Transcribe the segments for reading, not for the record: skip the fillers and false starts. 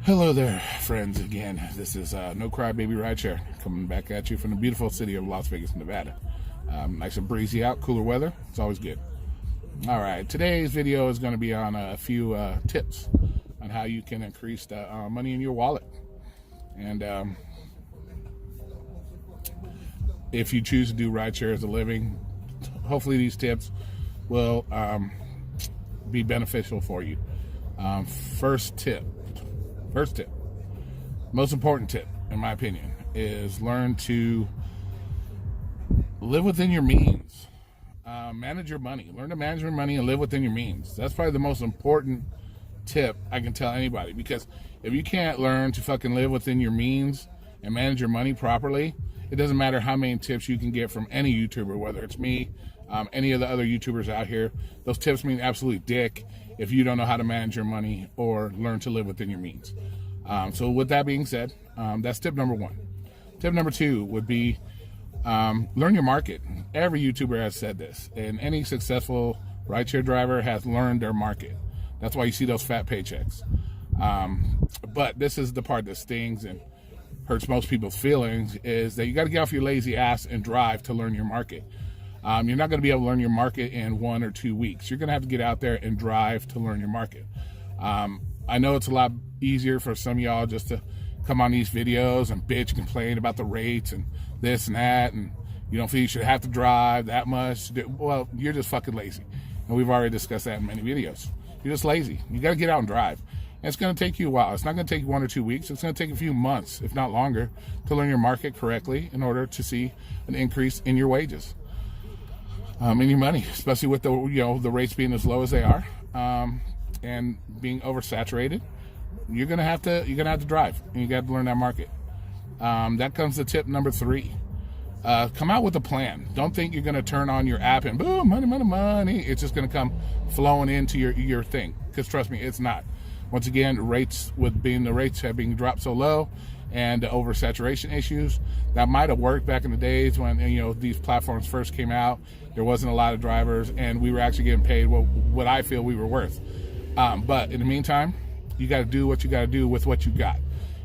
Hello there, friends. Again, this is No Crybaby Rideshare coming back at you from the beautiful city of Las Vegas, Nevada. Nice and breezy out, cooler weather. It's always good. All right, today's video is going to be on a few tips on how you can increase the money in your wallet. And if you choose to do rideshare as a living, hopefully these tips will be beneficial for you. First tip, most important tip, in my opinion, is learn to live within your means. Manage your money. Learn to manage your money and live within your means. That's probably the most important tip I can tell anybody, because if you can't learn to fucking live within your means and manage your money properly, it doesn't matter how many tips you can get from any YouTuber, whether it's me, any of the other YouTubers out here. Those tips mean absolutely dick if you don't know how to manage your money or learn to live within your means. So with that being said, that's tip number one. Tip number two would be learn your market. Every YouTuber has said this, and any successful rideshare driver has learned their market. That's why you see those fat paychecks. But this is the part that stings and hurts most people's feelings, is that you got to get off your lazy ass and drive to learn your market. You're not going to be able to learn your market in 1 or 2 weeks. You're going to have to get out there and drive to learn your market. I know it's a lot easier for some of y'all just to come on these videos and bitch and complain about the rates and this and that, and you don't feel you should have to drive that much. Well, you're just fucking lazy. And we've already discussed that in many videos. You're just lazy. You got to get out and drive. And it's going to take you a while. It's not going to take 1 or 2 weeks. It's going to take a few months, if not longer, to learn your market correctly in order to see an increase in your wages. In your money, especially with the the rates being as low as they are, and being oversaturated. You're gonna have to drive, and you got to learn that market. That comes to tip number 3. Come out with a plan. Don't think you're gonna turn on your app and boom, money. It's just gonna come flowing into your thing. Because trust me, it's not. Once again, the rates have been dropped so low, and the oversaturation issues, that might have worked back in the days when these platforms first came out. There wasn't a lot of drivers, and we were actually getting paid what I feel we were worth. But in the meantime, you got to do what you got to do with what you got,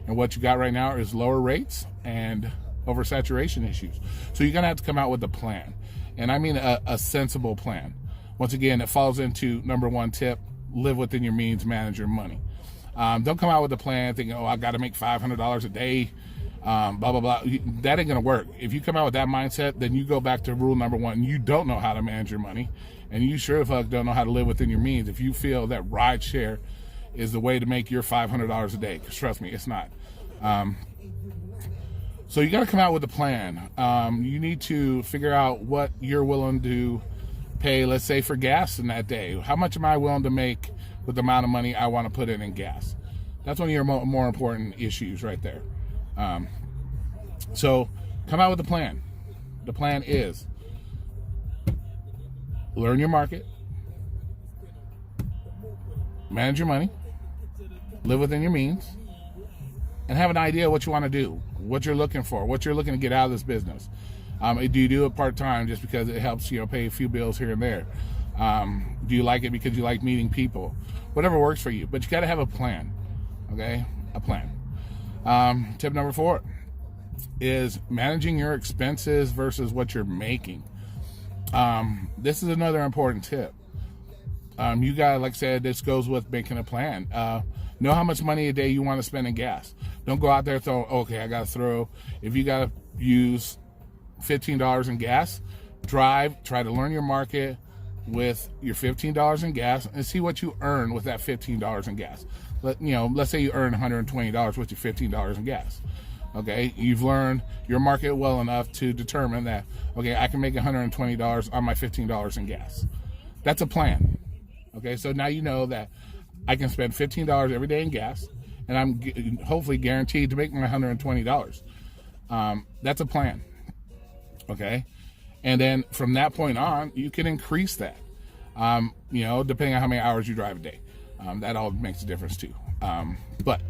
and what you got right now is lower rates and oversaturation issues. So you're gonna have to come out with a plan, and I mean a sensible plan. Once again, it falls into number 1 tip: live within your means, manage your money. Don't come out with a plan thinking, oh, I got to make $500 a day, blah, blah, blah. That ain't going to work. If you come out with that mindset, then you go back to rule number 1. You don't know how to manage your money, and you sure the fuck don't know how to live within your means if you feel that rideshare is the way to make your $500 a day, because trust me, it's not. So you got to come out with a plan. You need to figure out what you're willing to pay, let's say, for gas in that day. How much am I willing to make with the amount of money I want to put in gas? That's one of your more important issues right there. So come out with a plan. The plan is learn your market, manage your money, live within your means, and have an idea of what you want to do, what you're looking for, what you're looking to get out of this business. Do you do it part-time just because it helps pay a few bills here and there? Do you like it because you like meeting people? Whatever works for you, but you got to have a plan. Okay, a plan. Tip number 4 is managing your expenses versus what you're making. This is another important tip. You got, like I said, this goes with making a plan. Know how much money a day you want to spend in gas. Don't go out there if you got to use $15 in gas, try to learn your market with your $15 in gas and see what you earn with that $15 in gas. Let's say you earn $120 with your $15 in gas. Okay, you've learned your market well enough to determine that, okay, I can make $120 on my $15 in gas. That's a plan. Okay, so now you know that I can spend $15 every day in gas, and I'm hopefully guaranteed to make my $120. That's a plan. Okay, and then from that point on, you can increase that. Depending on how many hours you drive a day, that all makes a difference too. But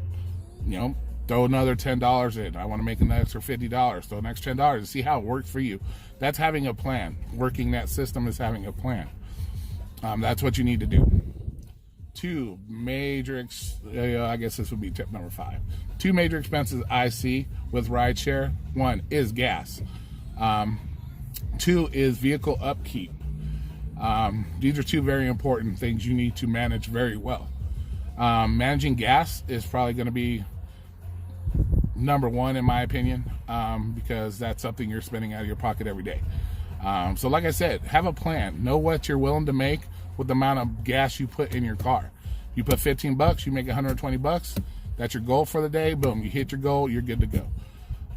throw another $10 in. I want to make an extra $50. Throw an extra $10 and see how it works for you. That's having a plan. Working that system is having a plan. That's what you need to do. two major, I guess this would be tip number 5. Two major expenses I see with rideshare. One is gas. Two is vehicle upkeep. These are two very important things you need to manage very well. Managing gas is probably going to be number 1 in my opinion, because that's something you're spending out of your pocket every day. So like I said, have a plan. Know what you're willing to make with the amount of gas you put in your car. You put $15, you make $120. That's your goal for the day. Boom, you hit your goal, you're good to go.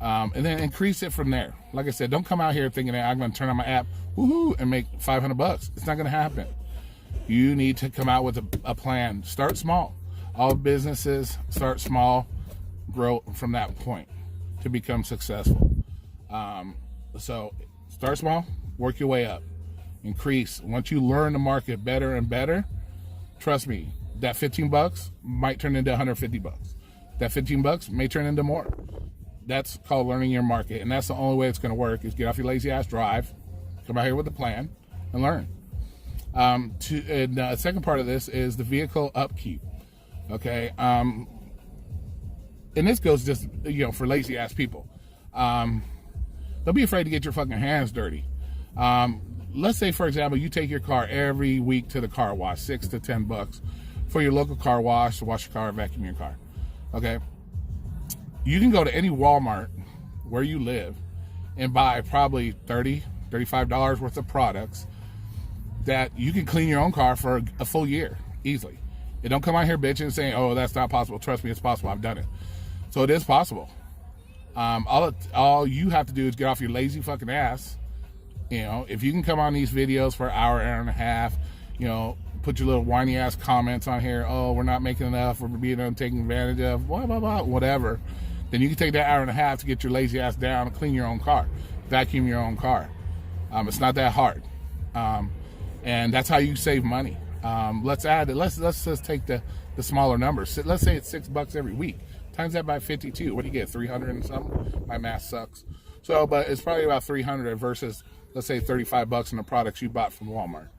And then increase it from there. Like I said, don't come out here thinking that I'm going to turn on my app, woohoo, and make $500. It's not going to happen. You need to come out with a plan. Start small. All businesses start small, grow from that point to become successful. So start small, work your way up, increase. Once you learn the market better and better, trust me, that $15 might turn into $150. That $15 may turn into more. That's called learning your market, and that's the only way it's going to work. Is get off your lazy ass drive, come out here with a plan, and learn. The second part of this is the vehicle upkeep. Okay, and this goes just for lazy ass people. Don't be afraid to get your fucking hands dirty. Let's say, for example, you take your car every week to the car wash, $6 to $10 for your local car wash to wash your car, vacuum your car. Okay, you can go to any Walmart where you live and buy probably $30, $35 worth of products that you can clean your own car for a full year easily. And don't come out here bitching saying, oh, that's not possible. Trust me, it's possible. I've done it. So it is possible. All you have to do is get off your lazy fucking ass. If you can come on these videos for an hour and a half, put your little whiny ass comments on here. Oh, we're not making enough. We're being taken advantage of. Blah, blah, blah, whatever. Then you can take that hour and a half to get your lazy ass down and clean your own car, vacuum your own car. It's not that hard, and that's how you save money. Let's just take the smaller numbers. Let's say it's $6 every week. Times that by 52. What do you get? 300 and something. My math sucks. So, but it's probably about 300 versus, let's say, $35 in the products you bought from Walmart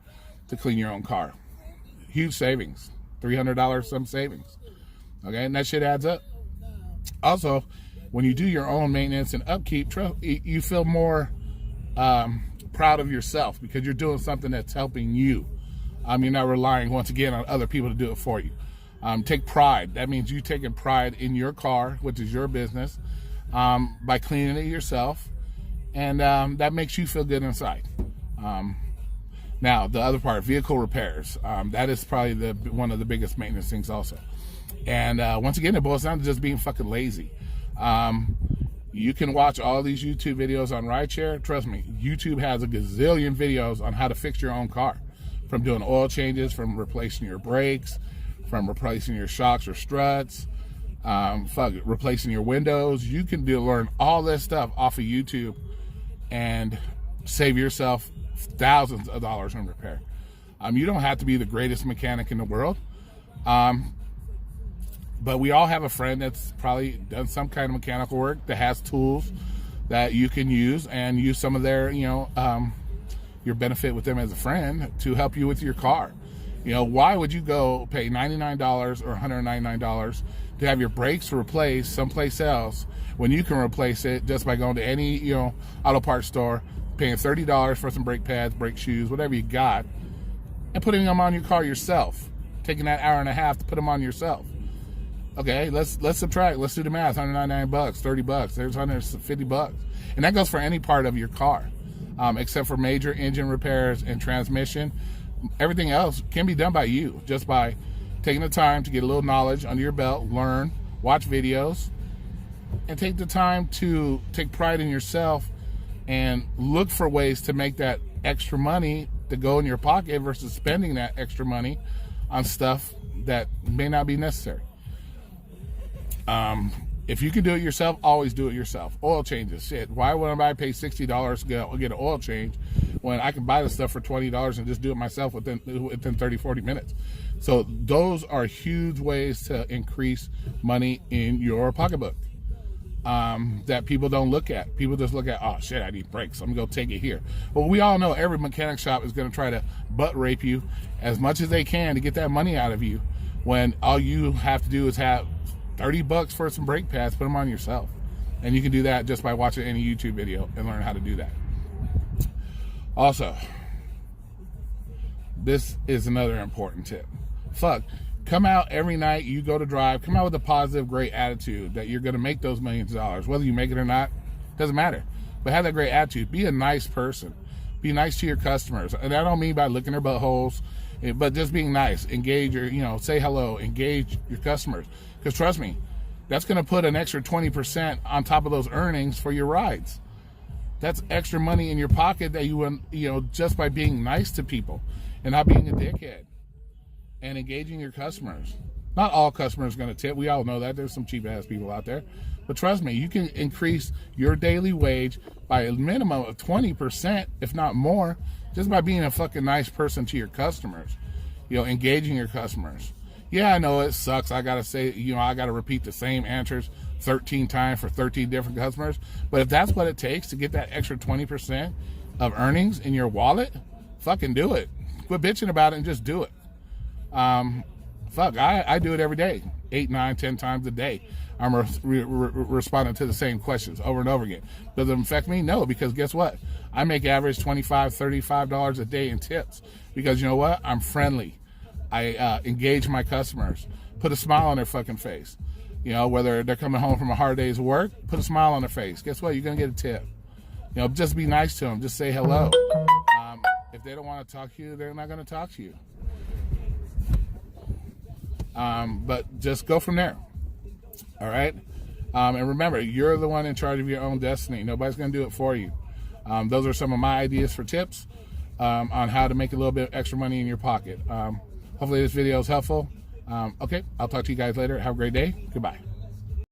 to clean your own car. Huge savings. $300 some savings. Okay, and that shit adds up. Also, when you do your own maintenance and upkeep, you feel more proud of yourself because you're doing something that's helping you. You're not relying, once again, on other people to do it for you. Take pride. That means you taking pride in your car, which is your business, by cleaning it yourself, and that makes you feel good inside. Now, the other part, vehicle repairs. That is probably one of the biggest maintenance things also. And once again, it boils down to just being fucking lazy. You can watch all these YouTube videos on rideshare. Trust me, YouTube has a gazillion videos on how to fix your own car. From doing oil changes, from replacing your brakes, from replacing your shocks or struts, replacing your windows. You can learn all this stuff off of YouTube and save yourself thousands of dollars in repair. You don't have to be the greatest mechanic in the world. But we all have a friend that's probably done some kind of mechanical work that has tools that you can use and use some of their, your benefit with them as a friend to help you with your car. Why would you go pay $99 or $199 to have your brakes replaced someplace else when you can replace it just by going to any, auto parts store, paying $30 for some brake pads, brake shoes, whatever you got, and putting them on your car yourself, taking that hour and a half to put them on yourself. Okay, let's subtract. Let's do the math. $199, $30. There's $150, and that goes for any part of your car, except for major engine repairs and transmission. Everything else can be done by you, just by taking the time to get a little knowledge under your belt, learn, watch videos, and take the time to take pride in yourself and look for ways to make that extra money to go in your pocket versus spending that extra money on stuff that may not be necessary. If you can do it yourself, always do it yourself. Oil changes, shit. Why would I pay $60 to get an oil change when I can buy the stuff for $20 and just do it myself within 30, 40 minutes? So those are huge ways to increase money in your pocketbook that people don't look at. People just look at, oh shit, I need brakes, I'm gonna go take it here. Well, we all know every mechanic shop is gonna try to butt rape you as much as they can to get that money out of you. when all you have to do is have $30 for some brake pads, put them on yourself. And you can do that just by watching any YouTube video and learn how to do that. Also, this is another important tip. Come out every night you go to drive, come out with a positive, great attitude that you're going to make those millions of dollars. Whether you make it or not, doesn't matter. But have that great attitude. Be a nice person. Be nice to your customers. And I don't mean by licking their buttholes, but just being nice. Engage your, say hello, engage your customers. Because trust me, that's going to put an extra 20% on top of those earnings for your rides. That's extra money in your pocket that you just by being nice to people and not being a dickhead and engaging your customers. Not all customers are going to tip. We all know that. There's some cheap ass people out there. But trust me, you can increase your daily wage by a minimum of 20%, if not more, just by being a fucking nice person to your customers. Engaging your customers. Yeah, I know it sucks. I got to say, I got to repeat the same answers 13 times for 13 different customers. But if that's what it takes to get that extra 20% of earnings in your wallet, fucking do it. Quit bitching about it and just do it. I do it every day, 8, 9, 10 times a day. I'm responding to the same questions over and over again. Does it affect me? No, because guess what? I make average $25, $35 a day in tips because you know what? I'm friendly. I engage my customers, put a smile on their fucking face. Whether they're coming home from a hard day's work, put a smile on their face. Guess what? You're going to get a tip. Just be nice to them. Just say hello. If they don't want to talk to you, they're not going to talk to you. But just go from there. All right? And remember, you're the one in charge of your own destiny. Nobody's going to do it for you. Those are some of my ideas for tips on how to make a little bit extra money in your pocket. Hopefully this video is helpful. Okay, I'll talk to you guys later. Have a great day. Goodbye.